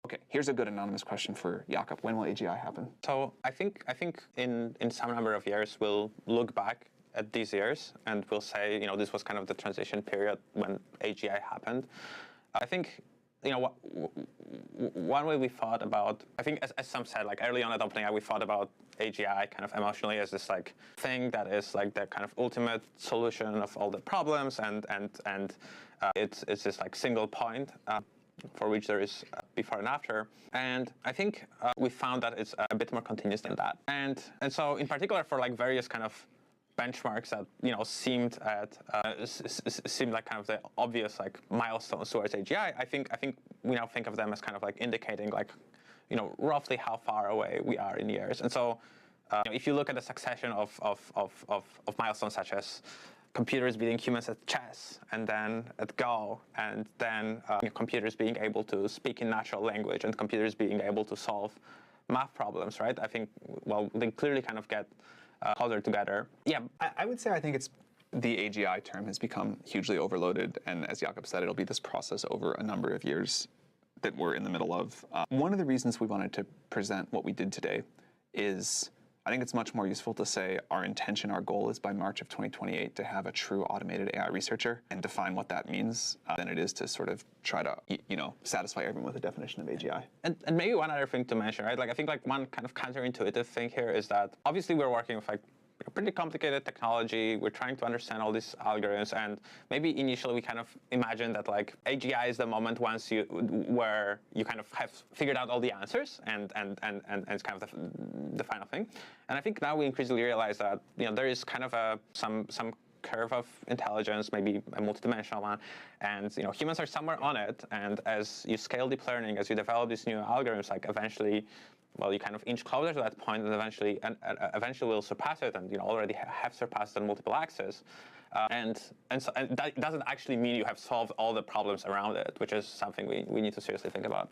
Okay, here's a good anonymous question for Jakob. When will AGI happen? So I think in some number of years we'll look back at these years and we'll say, this was kind of the transition period when AGI happened. I think, one way we thought about, I think as some said, like early on at OpenAI, we thought about AGI kind of emotionally as this like thing that is like the kind of ultimate solution of all the problems, and it's this like single point for which there is before and after. And I think we found that it's a bit more continuous than that. And so in particular for like various kind of benchmarks that seemed like kind of the obvious like milestones towards AGI, I think we now think of them as kind of like indicating like roughly how far away we are in years. And so if you look at a succession of milestones such as computers beating humans at chess, and then at Go, and then computers being able to speak in natural language, and computers being able to solve math problems, right? I think, well, they clearly kind of get closer together. Yeah, I would say I think it's the AGI term has become hugely overloaded, and as Jakob said, it'll be this process over a number of years that we're in the middle of. One of the reasons we wanted to present what we did today is I think it's much more useful to say our intention, our goal is by March of 2028 to have a true automated AI researcher and define what that means than it is to sort of try to, satisfy everyone with a definition of AGI. And maybe one other thing to mention, right? Like I think like one kind of counterintuitive thing here is that obviously we're working with like pretty complicated technology. We're trying to understand all these algorithms, and maybe initially we kind of imagined that like AGI is the moment where you kind of have figured out all the answers, and it's kind of the final thing. And I think now we increasingly realize that there is kind of some curve of intelligence, maybe a multidimensional one, and humans are somewhere on it. And as you scale deep learning, as you develop these new algorithms, like eventually, well, you kind of inch closer to that point, and eventually will surpass it, and already have surpassed on multiple axes. And that doesn't actually mean you have solved all the problems around it, which is something we need to seriously think about.